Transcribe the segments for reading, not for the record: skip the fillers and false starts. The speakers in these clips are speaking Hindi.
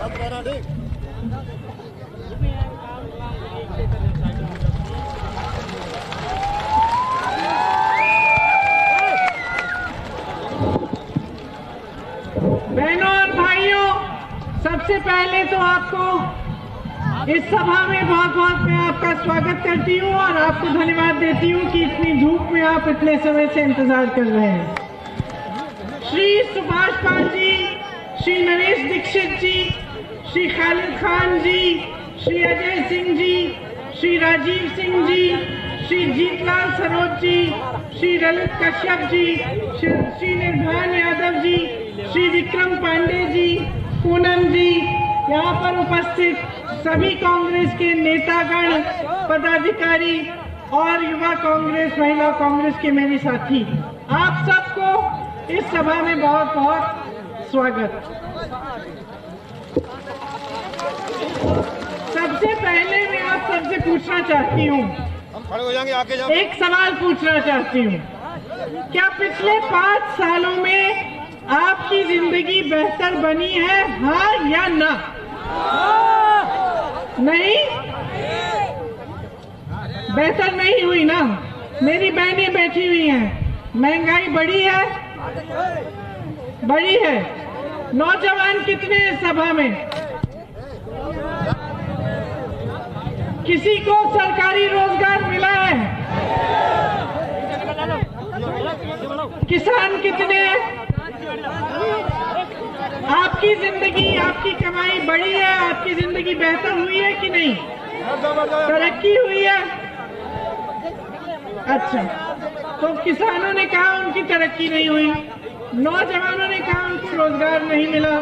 बहनों और भाइयों, सबसे पहले तो आपको इस सभा में बहुत बहुत मैं आपका स्वागत करती हूँ और आपको धन्यवाद देती हूँ कि इतनी धूप में आप इतने समय से इंतजार कर रहे हैं। श्री सुभाष पाल जी, श्री नरेश दीक्षित जी, श्री खालिद खान जी, श्री अजय सिंह जी, श्री राजीव सिंह जी, श्री जीतलाल सरोज जी, श्री ललित कश्यप जी, श्री निर्भय यादव जी, श्री विक्रम पांडे जी, पूनम जी, यहाँ पर उपस्थित सभी कांग्रेस के नेतागण, पदाधिकारी और युवा कांग्रेस, महिला कांग्रेस के मेरे साथी, आप सबको इस सभा में बहुत बहुत स्वागत। सबसे पहले मैं आप सबसे पूछना चाहती हूँ, एक सवाल पूछना चाहती हूँ, क्या पिछले 5 सालों में आपकी जिंदगी बेहतर बनी है, हाँ या ना? नहीं, बेहतर नहीं हुई ना। मेरी बहनें बैठी हुई हैं, महंगाई बढ़ी है, बढ़ी है। नौजवान कितने हैं सभा में? किसी को सरकारी रोजगार मिला है? किसान कितने हैं? आपकी जिंदगी, आपकी कमाई बढ़ी है, आपकी जिंदगी बेहतर हुई है कि नहीं? तरक्की हुई है? अच्छा, तो किसानों ने कहा उनकी तरक्की नहीं हुई, नौजवानों ने कहा उनको रोजगार नहीं मिला,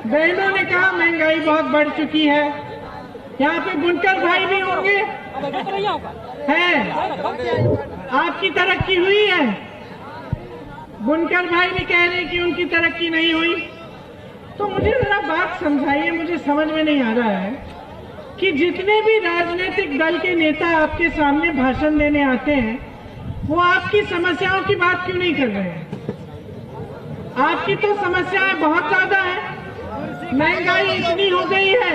बहनों ने कहा महंगाई बहुत बढ़ चुकी है। यहाँ पे बुनकर भाई भी होंगे, हैं? आपकी तरक्की हुई है? बुनकर भाई भी कह रहे हैं कि उनकी तरक्की नहीं हुई। तो मुझे जरा बात समझाइए, मुझे समझ में नहीं आ रहा है कि जितने भी राजनीतिक दल के नेता आपके सामने भाषण देने आते हैं, वो आपकी समस्याओं की बात क्यों नहीं कर रहे हैं? आपकी तो समस्याएं बहुत ज्यादा है। महंगाई इतनी हो गई है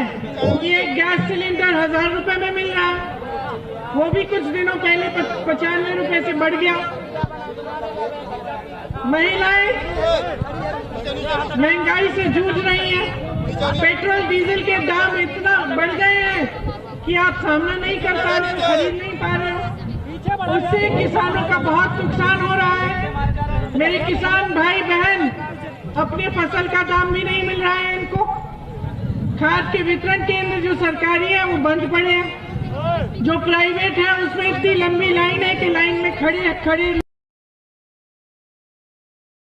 कि एक गैस सिलेंडर 1000 रुपए में मिल रहा है, वो भी कुछ दिनों पहले 95 रुपए से बढ़ गया। महिलाएं महंगाई से जूझ रही हैं, पेट्रोल डीजल के दाम इतना बढ़ गए हैं कि आप सामना नहीं कर पा रहे हो, खरीद नहीं पा रहे हो। उससे किसानों का बहुत नुकसान हो रहा है। मेरे किसान भाई बहन, अपने फसल का दाम भी नहीं मिल रहा है इनको। खाद के वितरण केंद्र जो सरकारी है वो बंद पड़े हैं, जो प्राइवेट है उसमें इतनी लंबी लाइन है कि लाइन में खड़े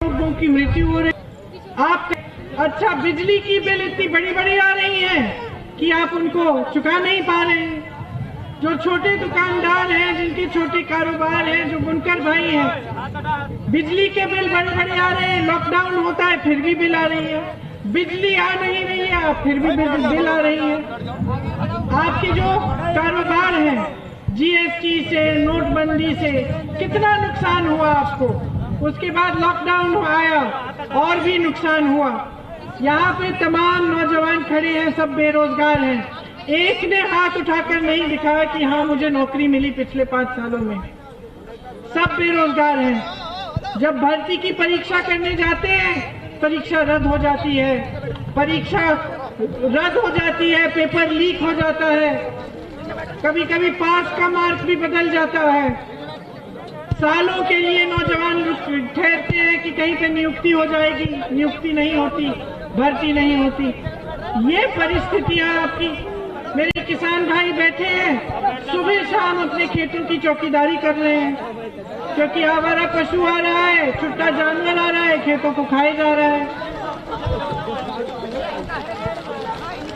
लोगों की मृत्यु हो रही। आप अच्छा, बिजली की बिल इतनी बड़ी बड़ी आ रही है कि आप उनको चुका नहीं पा रहे हैं। जो छोटे दुकानदार हैं, जिनके छोटे कारोबार हैं, जो बुनकर भाई हैं, बिजली के बिल बड़े बड़े आ रहे हैं। लॉकडाउन होता है फिर भी बिल आ रही है, बिजली आ नहीं रही है फिर भी बिल आ रही है। आपके जो कारोबार है, जीएसटी से, नोटबंदी से कितना नुकसान हुआ आपको। उसके बाद लॉकडाउन आया और भी नुकसान हुआ। यहाँ पे तमाम नौजवान खड़े हैं, सब बेरोजगार हैं। एक ने हाथ उठाकर नहीं दिखाया कि हाँ मुझे नौकरी मिली पिछले 5 सालों में। सब बेरोजगार हैं। जब भर्ती की परीक्षा करने जाते हैं, परीक्षा रद्द हो जाती है, पेपर लीक हो जाता है, कभी कभी पास का मार्क भी बदल जाता है। सालों के लिए नौजवान ठहरते हैं कि कहीं पे नियुक्ति हो जाएगी, नियुक्ति नहीं होती, भर्ती नहीं होती। ये परिस्थितियां आपकी। मेरे किसान भाई बैठे हैं, सुबह शाम अपने खेतों की चौकीदारी कर रहे हैं, क्योंकि आवारा पशु आ रहा है, छुट्टा जानवर आ रहा है, खेतों को खाए जा रहा है।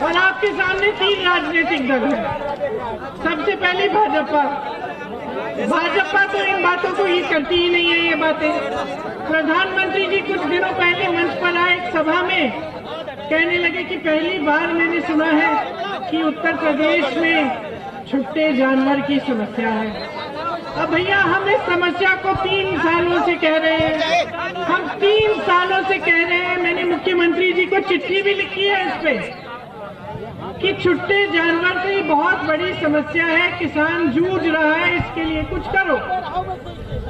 और आपके सामने 3 राजनीतिक दल है। सबसे पहले भाजपा तो इन बातों को ही करती ही नहीं है। ये बातें प्रधानमंत्री जी कुछ दिनों पहले मंच पर आए एक सभा में, कहने लगे कि पहली बार मैंने सुना है कि उत्तर प्रदेश में छुट्टे जानवर की समस्या है। अब भैया हम इस समस्या को 3 सालों से कह रहे हैं, हम 3 सालों से कह रहे हैं। मैंने मुख्यमंत्री जी को चिट्ठी भी लिखी है इस पे कि छुट्टे जानवर की बहुत बड़ी समस्या है, किसान जूझ रहा है, इसके लिए कुछ करो।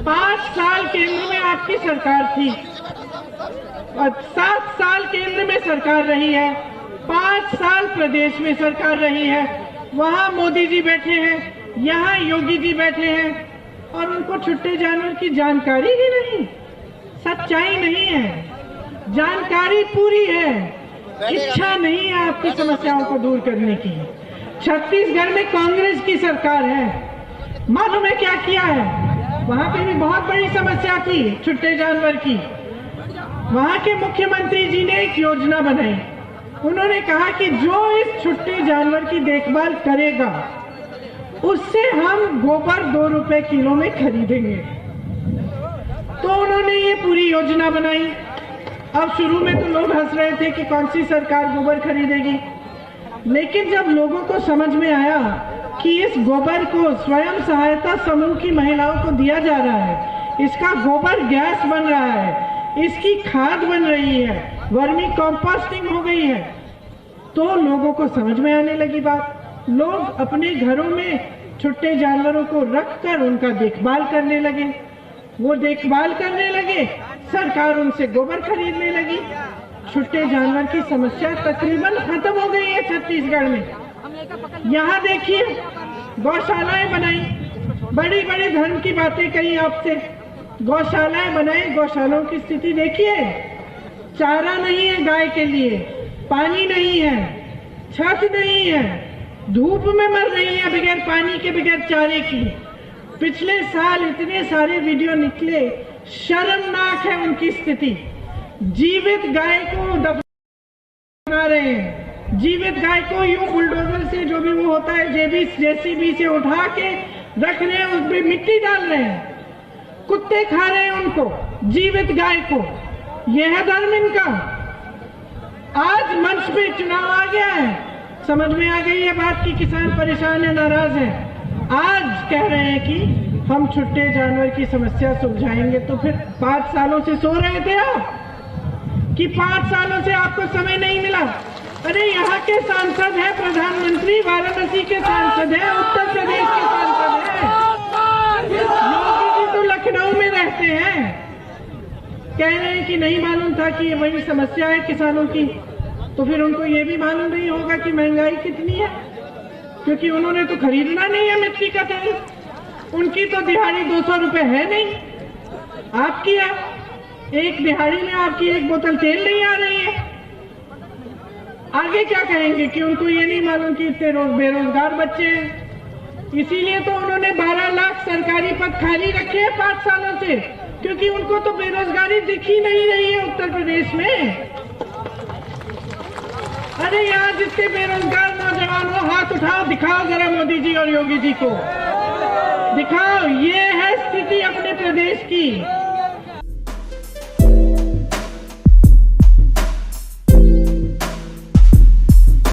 5 साल केंद्र में आपकी सरकार थी और 7 साल केंद्र में सरकार रही है, 5 साल प्रदेश में सरकार रही है। वहां मोदी जी बैठे हैं, यहाँ योगी जी बैठे हैं और उनको छुट्टे जानवर की जानकारी ही नहीं, सच्चाई नहीं है। जानकारी पूरी है, इच्छा नहीं है आपकी समस्याओं को दूर करने की। छत्तीसगढ़ में कांग्रेस की सरकार है, मालूम है क्या किया है? वहां पे भी बहुत बड़ी समस्या थी छुट्टे जानवर की। वहां के मुख्यमंत्री जी ने एक योजना बनाई। उन्होंने कहा कि जो इस छुट्टे जानवर की देखभाल करेगा उससे हम गोबर 2 रुपए किलो में खरीदेंगे। तो उन्होंने ये पूरी योजना बनाई। अब शुरू में तो लोग हंस रहे थे कि कौन सी सरकार गोबर खरीदेगी, लेकिन जब लोगों को समझ में आया कि इस गोबर को स्वयं सहायता समूह की महिलाओं को दिया जा रहा है, इसका गोबर गैस बन रहा है, इसकी खाद बन रही है, वर्मी कंपोस्टिंग हो गई है, तो लोगों को समझ में आने लगी बात। लोग अपने घरों में छुट्टे जानवरों को रखकर उनका देखभाल करने लगे। वो देखभाल करने लगे, सरकार उनसे गोबर खरीदने लगी। छुट्टे जानवर की समस्या तकरीबन खत्म हो गई है छत्तीसगढ़ में। यहाँ देखिए, गौशालाएं बनाई, बड़ी बड़ी धर्म की बातें कही आपसे, गौशालाएं बनाई, गौशालाओं की स्थिति देखिए। चारा नहीं है गाय के लिए, पानी नहीं है, छत नहीं है, धूप में मर रही है बगैर पानी के, बगैर चारे की। पिछले साल इतने सारे वीडियो निकले, शर्मनाक है उनकी स्थिति। जीवित गाय को दफना रहे हैं, जीवित गाय को यूं बुलडोजर से, जो भी वो होता है जेसीबी से उठा के रख रहे हैं, उसमें मिट्टी डाल रहे हैं, कुत्ते खा रहे हैं उनको, जीवित गाय को। यह है धर्म इनका। आज मंच पे चुनाव आ गया है, समझ में आ गई है बात कि किसान परेशान है, नाराज है। आज कह रहे हैं कि हम छुट्टे जानवर की समस्या सुलझाएंगे। तो फिर 5 सालों से सो रहे थे आप कि 5 सालों से आपको समय नहीं मिला? अरे यहाँ के सांसद है प्रधानमंत्री, वाराणसी के सांसद है, उत्तर प्रदेश के सांसद है, योगी जी तो लखनऊ में रहते हैं। कह रहे हैं कि नहीं मालूम था कि ये वही समस्या है किसानों की। तो फिर उनको ये भी मालूम नहीं होगा कि महंगाई कितनी है, क्योंकि उन्होंने तो खरीदना नहीं है मिट्टी का तेल। उनकी तो दिहाड़ी 200 रुपए है नहीं, आपकी है। एक दिहाड़ी में आपकी 1 बोतल तेल नहीं आ रही है। आगे क्या कहेंगे कि उनको ये नहीं मालूम कि इतने बेरोजगार बच्चे हैं। इसीलिए तो उन्होंने 12 लाख सरकारी पद खाली रखे हैं 5 सालों से, क्योंकि उनको तो बेरोजगारी दिख ही नहीं रही है उत्तर प्रदेश में। अरे यहाँ जितने बेरोजगार नौजवान हो, हाथ उठाओ, दिखाओ जरा मोदी जी और योगी जी को दिखाओ। ये है स्थिति अपने प्रदेश की।